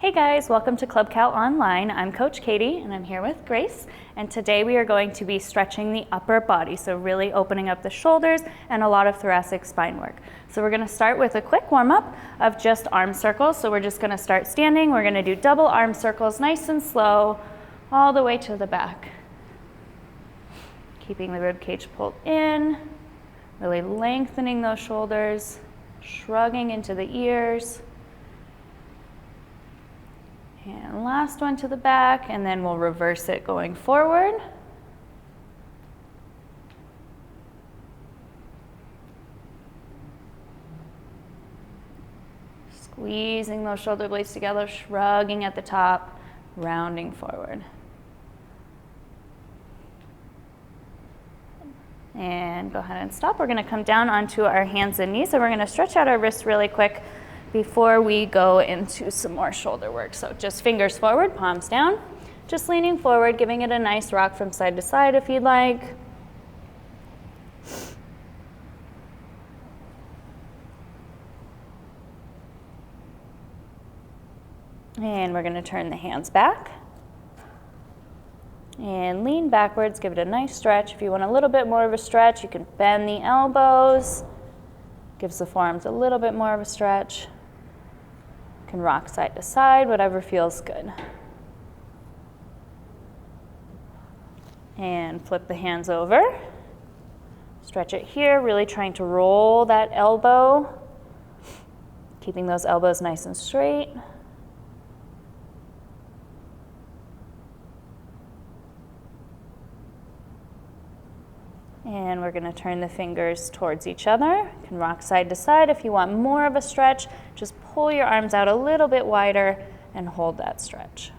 Hey guys, welcome to Club Cal Online. I'm Coach Katie and I'm here with Grace, and today we are going to be stretching the upper body, so really opening up the shoulders and a lot of thoracic spine work. So we're going to start with a quick warm-up of just arm circles. So we're just going to start standing. We're going to do double arm circles nice and slow all the way to the back. Keeping the rib cage pulled in, really lengthening those shoulders, shrugging into the ears. And last one to the back, and then we'll reverse it going forward. Squeezing those shoulder blades together, shrugging at the top, rounding forward. And go ahead and stop. We're going to come down onto our hands and knees, so we're going to stretch out our wrists really quick before we go into some more shoulder work. So just fingers forward, palms down, just leaning forward, giving it a nice rock from side to side if you'd like. And we're going to turn the hands back and lean backwards, give it a nice stretch. If you want a little bit more of a stretch, you can bend the elbows, gives the forearms a little bit more of a stretch. Can rock side to side, whatever feels good. And flip the hands over. Stretch it here, really trying to roll that elbow, keeping those elbows nice and straight. And we're going to turn the fingers towards each other. You can rock side to side. If you want more of a stretch, just pull your arms out a little bit wider and hold that stretch.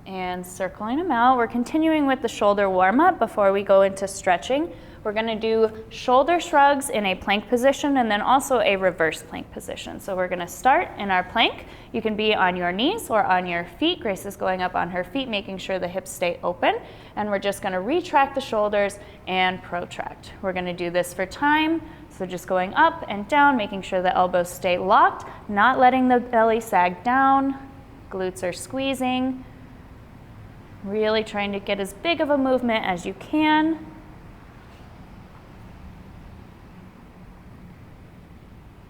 And circling them out, we're continuing with the shoulder warm-up before we go into stretching. We're going to do shoulder shrugs in a plank position and then also a reverse plank position. So we're going to start in our plank. You can be on your knees or on your feet. Grace is going up on her feet, making sure the hips stay open. And we're just going to retract the shoulders and protract. We're going to do this for time. So just going up and down, making sure the elbows stay locked, not letting the belly sag down. Glutes are squeezing. Really trying to get as big of a movement as you can.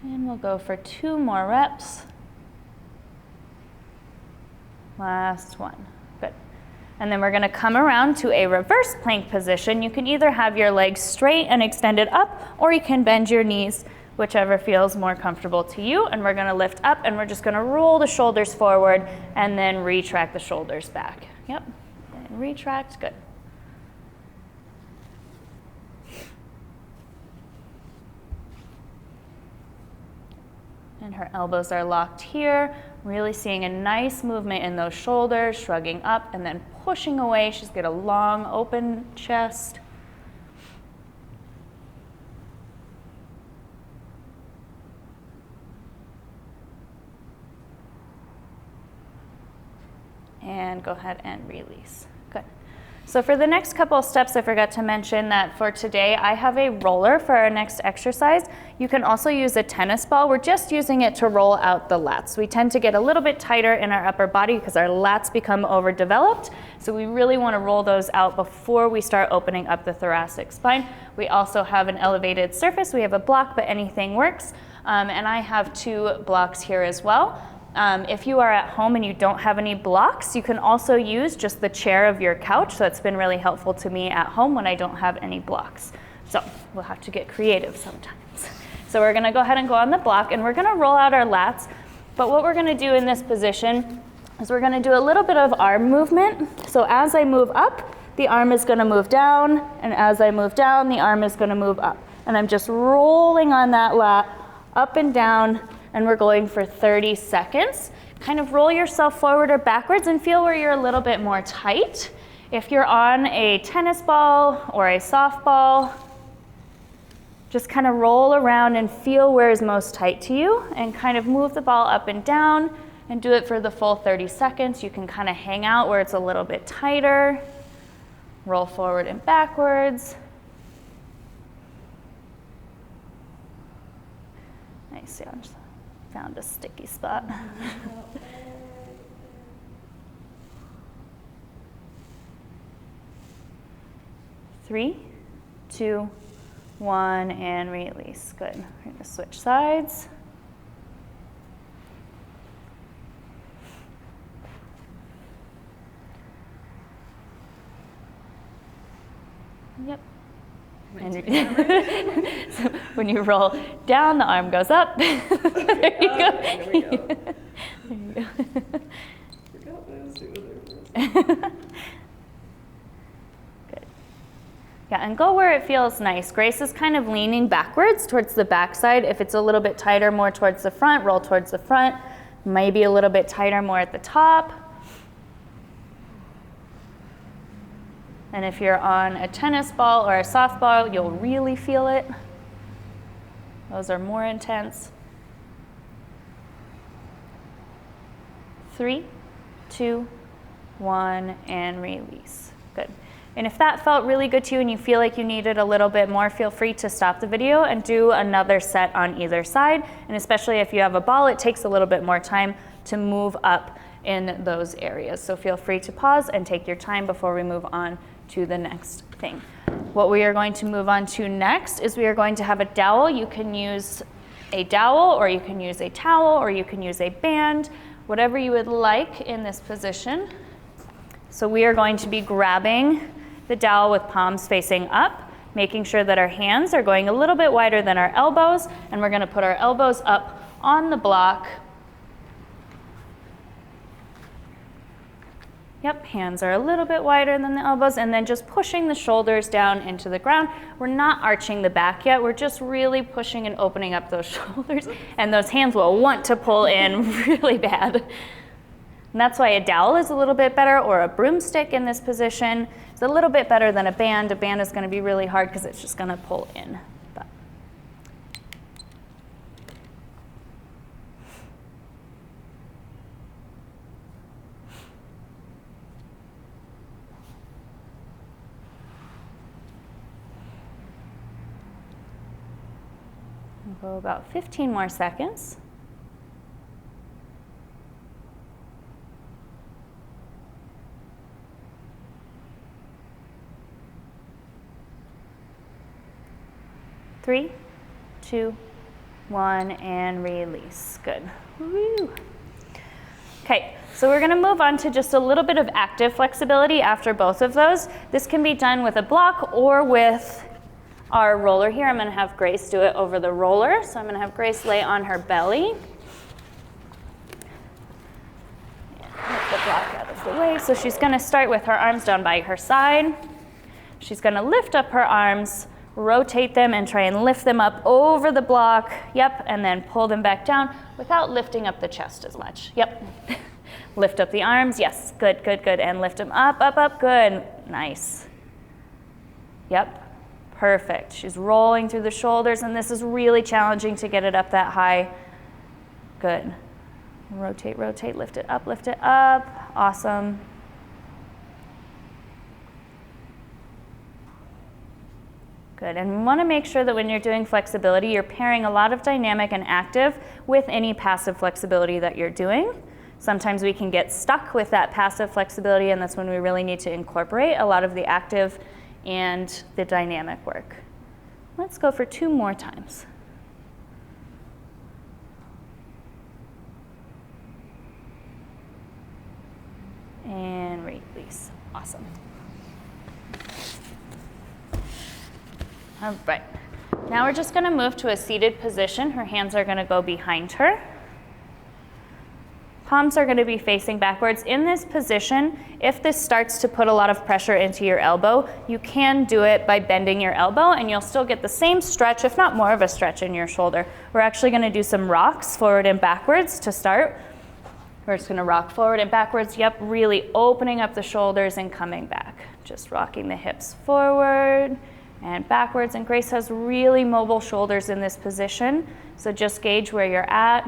And we'll go for 2 more reps. Last one. Good. And then we're going to come around to a reverse plank position. You can either have your legs straight and extended up, or you can bend your knees, whichever feels more comfortable to you. And we're going to lift up, and we're just going to roll the shoulders forward and then retract the shoulders back. Yep. And retract. Good. And her elbows are locked here, really seeing a nice movement in those shoulders, shrugging up and then pushing away. She's got a long open chest. And go ahead and release. Good. So for the next couple of steps, I forgot to mention that for today, I have a roller for our next exercise. You can also use a tennis ball. We're just using it to roll out the lats. We tend to get a little bit tighter in our upper body because our lats become overdeveloped. So we really want to roll those out before we start opening up the thoracic spine. We also have an elevated surface. We have a block, but anything works. And I have 2 blocks here as well. If you are at home and you don't have any blocks, you can also use just the chair of your couch. So that's been really helpful to me at home when I don't have any blocks. So we'll have to get creative sometimes. So we're going to go ahead and go on the block, and we're going to roll out our lats. But what we're going to do in this position is we're going to do a little bit of arm movement. So as I move up, the arm is going to move down, and as I move down, the arm is going to move up. And I'm just rolling on that lat up and down, and we're going for 30 seconds. Kind of roll yourself forward or backwards and feel where you're a little bit more tight. If you're on a tennis ball or a softball, just kind of roll around and feel where is most tight to you and kind of move the ball up and down and do it for the full 30 seconds. You can kind of hang out where it's a little bit tighter. Roll forward and backwards. Nice, yeah, just found a sticky spot. 3, 2, 1, and release. Good. We're going to switch sides. Yep. And so when you roll down, the arm goes up. There you go. There we go. There you go. Forgot what I was doing there for a second. Good. Yeah, and go where it feels nice. Grace is kind of leaning backwards towards the back side. If it's a little bit tighter, more towards the front, roll towards the front. Maybe a little bit tighter, more at the top. And if you're on a tennis ball or a softball, you'll really feel it. Those are more intense. 3, 2, 1, and release. Good. And if that felt really good to you and you feel like you needed a little bit more, feel free to stop the video and do another set on either side. And especially if you have a ball, it takes a little bit more time to move up in those areas. So feel free to pause and take your time before we move on to the next thing. What we are going to move on to next is we are going to have a dowel. You can use a dowel, or you can use a towel, or you can use a band, whatever you would like in this position. So we are going to be grabbing the dowel with palms facing up, making sure that our hands are going a little bit wider than our elbows, and we're going to put our elbows up on the block. Yep, hands are a little bit wider than the elbows, and then just pushing the shoulders down into the ground. We're not arching the back yet, we're just really pushing and opening up those shoulders, and those hands will want to pull in really bad. And that's why a dowel is a little bit better, or a broomstick in this position. It's a little bit better than a band. A band is going to be really hard because it's just going to pull in. But we'll go about 15 more seconds. Three, 2, 1, and release. Good. Woo. Okay, so we're going to move on to just a little bit of active flexibility after both of those. This can be done with a block or with our roller here. I'm going to have Grace do it over the roller. So I'm going to have Grace lay on her belly. Get the block out of the way. So she's going to start with her arms down by her side. She's going to lift up her arms, rotate them, and try and lift them up over the block. Yep, and then pull them back down without lifting up the chest as much. Yep. Lift up the arms. Yes, good, good, good. And lift them up, up, up. Good. Nice. Yep. Perfect. She's rolling through the shoulders, and this is really challenging to get it up that high. Good. Rotate, rotate, lift it up, lift it up. Awesome. Good, and we want to make sure that when you're doing flexibility, you're pairing a lot of dynamic and active with any passive flexibility that you're doing. Sometimes we can get stuck with that passive flexibility, and that's when we really need to incorporate a lot of the active and the dynamic work. Let's go for 2 more times. And release. Awesome. All right, now we're just going to move to a seated position. Her hands are going to go behind her. Palms are going to be facing backwards. In this position, if this starts to put a lot of pressure into your elbow, you can do it by bending your elbow, and you'll still get the same stretch, if not more of a stretch in your shoulder. We're actually going to do some rocks forward and backwards to start. We're just going to rock forward and backwards. Yep, really opening up the shoulders and coming back. Just rocking the hips forward and backwards, and Grace has really mobile shoulders in this position, so just gauge where you're at.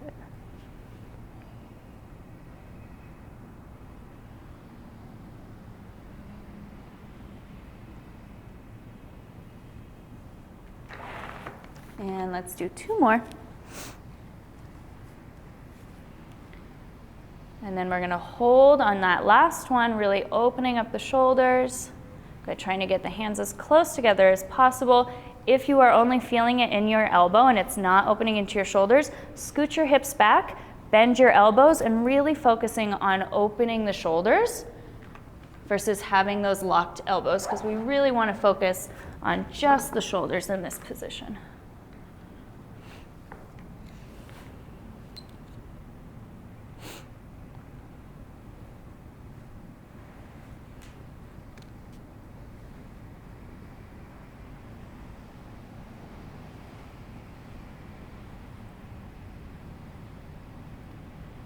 Good. And let's do 2 more. And then we're gonna hold on that last one, really opening up the shoulders. Good, trying to get the hands as close together as possible. If you are only feeling it in your elbow and it's not opening into your shoulders, scoot your hips back, bend your elbows, and really focusing on opening the shoulders versus having those locked elbows, because we really want to focus on just the shoulders in this position.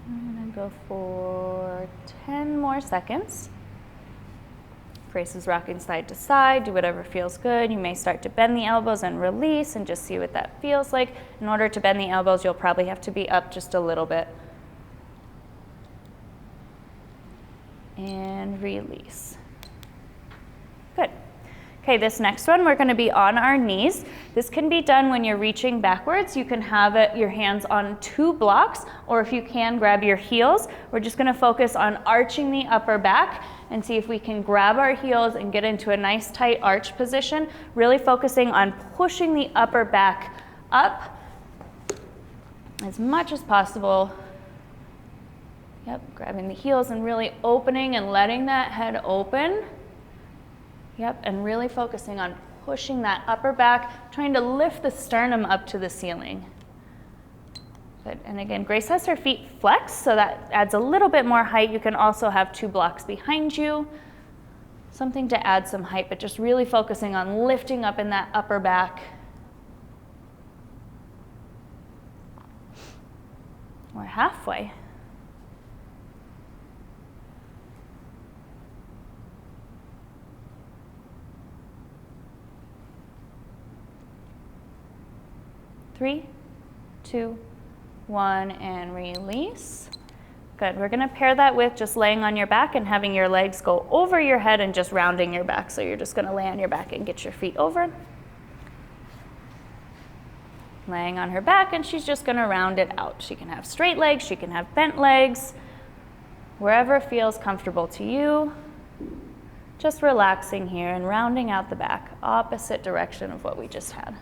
I'm going to go for 10 more seconds. Brace is rocking side to side. Do whatever feels good. You may start to bend the elbows and release and just see what that feels like. In order to bend the elbows, you'll probably have to be up just a little bit. And release. Good. Okay, this next one, we're going to be on our knees. This can be done when you're reaching backwards. You can have your hands on 2 blocks, or if you can, grab your heels. We're just going to focus on arching the upper back and see if we can grab our heels and get into a nice tight arch position, really focusing on pushing the upper back up as much as possible. Yep, grabbing the heels and really opening and letting that head open. Yep, and really focusing on pushing that upper back, trying to lift the sternum up to the ceiling. Good, and again, Grace has her feet flexed, so that adds a little bit more height. You can also have 2 blocks behind you, something to add some height, but just really focusing on lifting up in that upper back. We're halfway. Three, 2, 1, and release. Good, we're gonna pair that with just laying on your back and having your legs go over your head and just rounding your back. So you're just gonna lay on your back and get your feet over. Laying on her back, and she's just gonna round it out. She can have straight legs, she can have bent legs, wherever feels comfortable to you. Just relaxing here and rounding out the back, opposite direction of what we just had.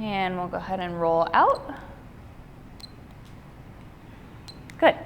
And we'll go ahead and roll out. Good.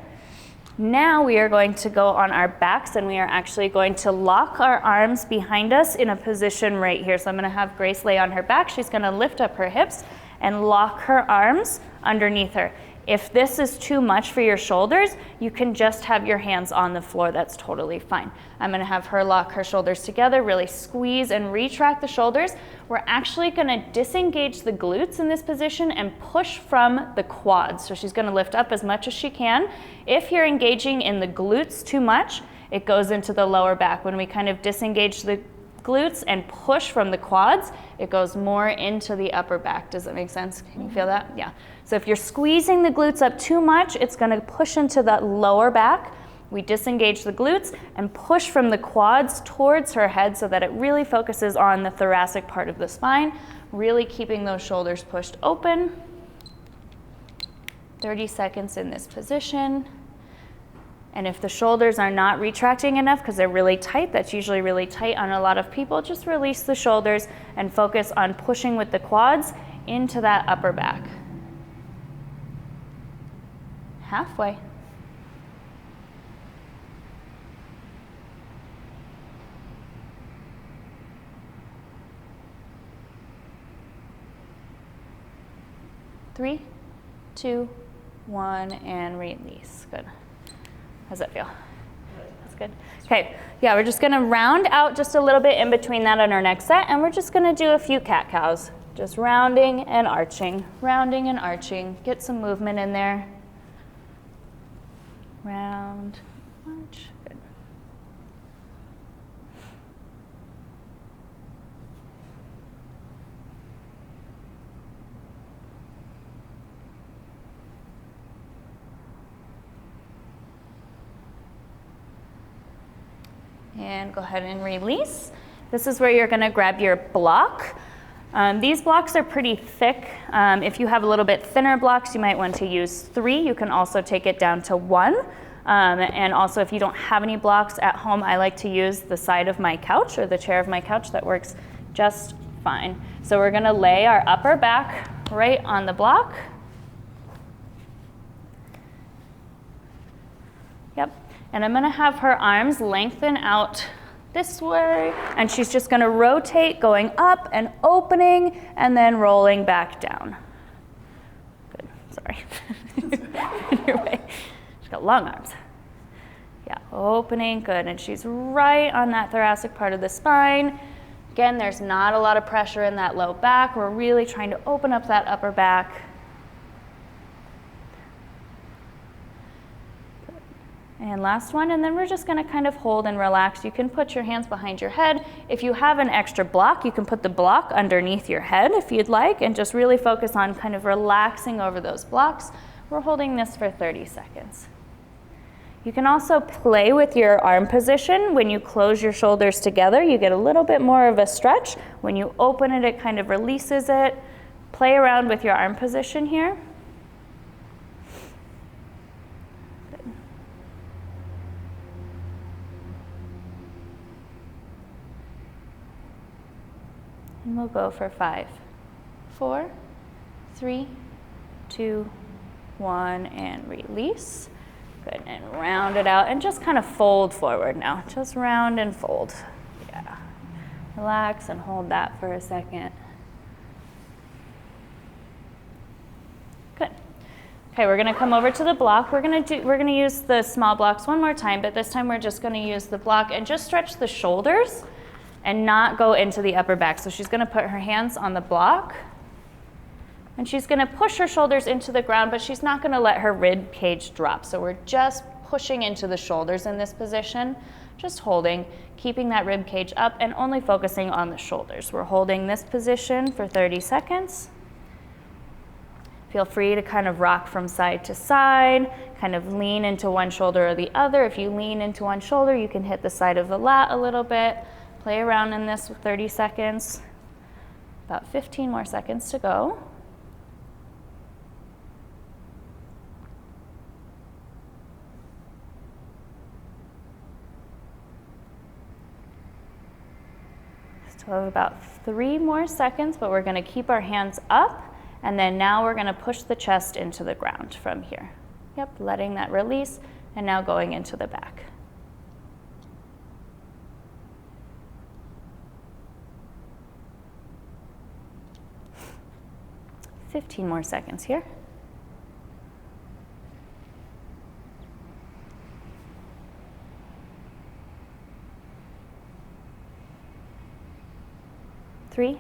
Now we are going to go on our backs, and we are actually going to lock our arms behind us in a position right here. So I'm going to have Grace lay on her back. She's going to lift up her hips and lock her arms underneath her. If this is too much for your shoulders, you can just have your hands on the floor. That's totally fine. I'm going to have her lock her shoulders together, really squeeze and retract the shoulders. We're actually going to disengage the glutes in this position and push from the quads. So she's going to lift up as much as she can. If you're engaging in the glutes too much, it goes into the lower back. When we kind of disengage the glutes and push from the quads, it goes more into the upper back. Does that make sense? Can you feel that? Yeah. So if you're squeezing the glutes up too much, it's going to push into that lower back. We disengage the glutes and push from the quads towards her head so that it really focuses on the thoracic part of the spine, really keeping those shoulders pushed open. 30 seconds in this position. And if the shoulders are not retracting enough because they're really tight, that's usually really tight on a lot of people, just release the shoulders and focus on pushing with the quads into that upper back. Halfway. Three, 2, 1, and release. Good. How's that feel? That's good. Okay, yeah, we're just gonna round out just a little bit in between that and our next set, and we're just gonna do a few cat-cows. Just rounding and arching, rounding and arching. Get some movement in there. Round, arch, good. And go ahead and release. This is where you're gonna grab your block. These blocks are pretty thick. If you have a little bit thinner blocks, you might want to use 3. You can also take it down to 1. And also if you don't have any blocks at home, I like to use the side of my couch or the chair of my couch. That works just fine. So we're gonna lay our upper back right on the block. Yep, and I'm gonna have her arms lengthen out this way, and she's just gonna rotate, going up and opening, and then rolling back down. Good, sorry. In your way. She's got long arms. Yeah, opening, good, and she's right on that thoracic part of the spine. Again, there's not a lot of pressure in that low back. We're really trying to open up that upper back. And last one, and then we're just gonna kind of hold and relax. You can put your hands behind your head. If you have an extra block, you can put the block underneath your head if you'd like, and just really focus on kind of relaxing over those blocks. We're holding this for 30 seconds. You can also play with your arm position. When you close your shoulders together, you get a little bit more of a stretch. When you open it, it kind of releases it. Play around with your arm position here. And we'll go for 5, 4, 3, 2, 1, and release. Good, and round it out, and just kind of fold forward now. Just round and fold. Yeah. Relax and hold that for a second. Good. Okay, we're gonna come over to the block. We're gonna use the small blocks one more time, but this time we're just gonna use the block and just stretch the shoulders and not go into the upper back. So she's gonna put her hands on the block, and she's gonna push her shoulders into the ground, but she's not gonna let her rib cage drop. So we're just pushing into the shoulders in this position, just holding, keeping that rib cage up and only focusing on the shoulders. We're holding this position for 30 seconds. Feel free to kind of rock from side to side, kind of lean into one shoulder or the other. If you lean into one shoulder, you can hit the side of the lat a little bit. Play around in this with 30 seconds. About 15 more seconds to go. Still have about 3 more seconds, but we're gonna keep our hands up, and then now we're gonna push the chest into the ground from here. Yep, letting that release, and now going into the back. 15 more seconds here. Three,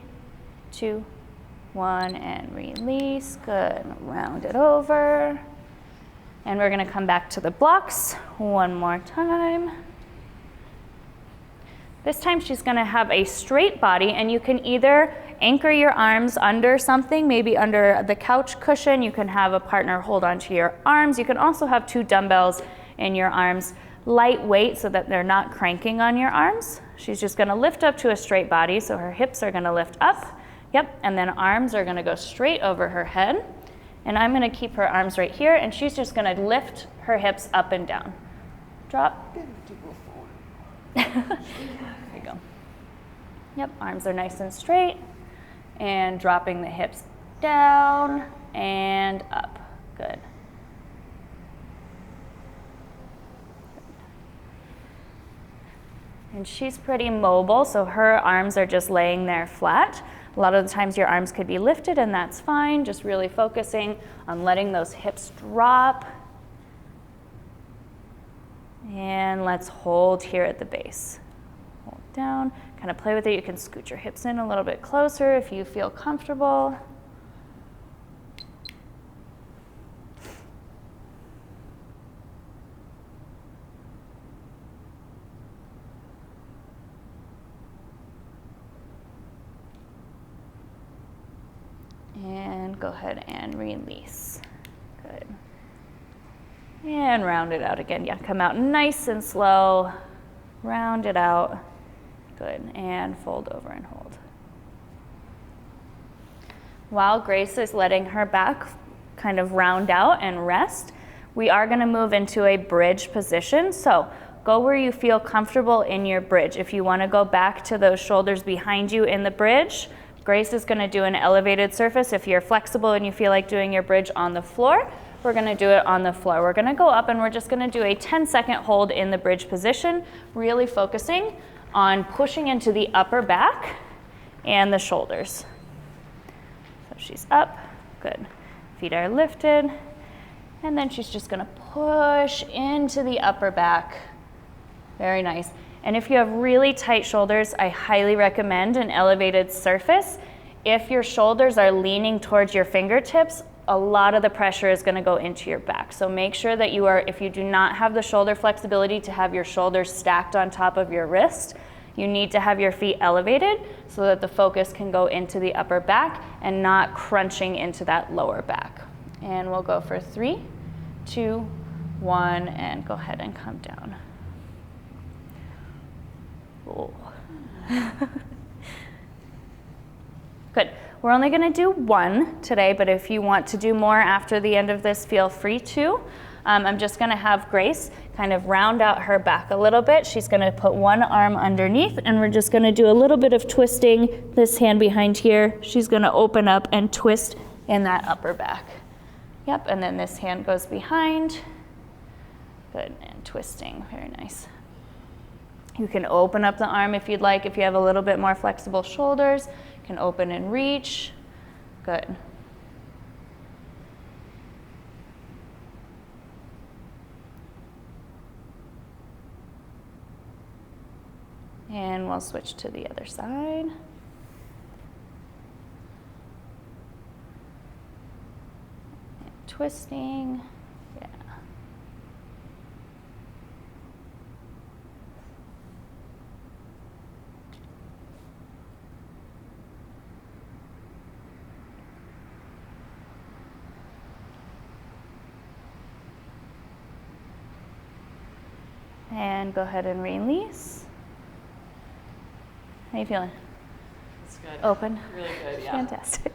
2, 1, and release. Good, round it over. And we're gonna come back to the blocks one more time. This time she's gonna have a straight body, and you can either anchor your arms under something, maybe under the couch cushion. You can have a partner hold onto your arms. You can also have 2 dumbbells in your arms, lightweight so that they're not cranking on your arms. She's just gonna lift up to a straight body, so her hips are gonna lift up. Yep, and then arms are gonna go straight over her head. And I'm gonna keep her arms right here, and she's just gonna lift her hips up and down. Drop. There you go. Yep, arms are nice and straight. And dropping the hips down and up. Good. And she's pretty mobile, so her arms are just laying there flat. A lot of the times your arms could be lifted, and that's fine. Just really focusing on letting those hips drop. And let's hold here at the base. Hold down, kind of play with it. You can scoot your hips in a little bit closer if you feel comfortable. And go ahead and release. Good. And round it out again. Yeah, come out nice and slow. round it out. Good, and fold over and hold. While Grace is letting her back kind of round out and rest, we are gonna move into a bridge position. So go where you feel comfortable in your bridge. If you wanna go back to those shoulders behind you in the bridge, Grace is gonna do an elevated surface. If you're flexible and you feel like doing your bridge on the floor, we're gonna do it on the floor. We're gonna go up and we're just gonna do a 10-second hold in the bridge position, really focusing on pushing into the upper back and the shoulders. So she's up, good. Feet are lifted, and then she's just gonna push into the upper back. Very nice. And if you have really tight shoulders, I highly recommend an elevated surface. If your shoulders are leaning towards your fingertips, a lot of the pressure is gonna go into your back. So make sure that you are, if you do not have the shoulder flexibility to have your shoulders stacked on top of your wrist, you need to have your feet elevated so that the focus can go into the upper back and not crunching into that lower back. And we'll go for 3, 2, 1, and go ahead and come down. Oh. Good. We're only gonna do 1 today, but if you want to do more after the end of this, feel free to. I'm just gonna have Grace kind of round out her back a little bit. She's gonna put one arm underneath, and we're just gonna do a little bit of twisting. This hand behind here, she's gonna open up and twist in that upper back. Yep, and then this hand goes behind. Good, and twisting, very nice. You can open up the arm if you'd like. If you have a little bit more flexible shoulders, you can open and reach. Good. And we'll switch to the other side. And twisting, yeah. And go ahead and release. How are you feeling? It's good. Open? Really good, yeah. Fantastic.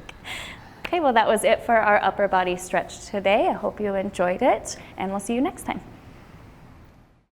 Okay, well that was it for our upper body stretch today. I hope you enjoyed it, and we'll see you next time.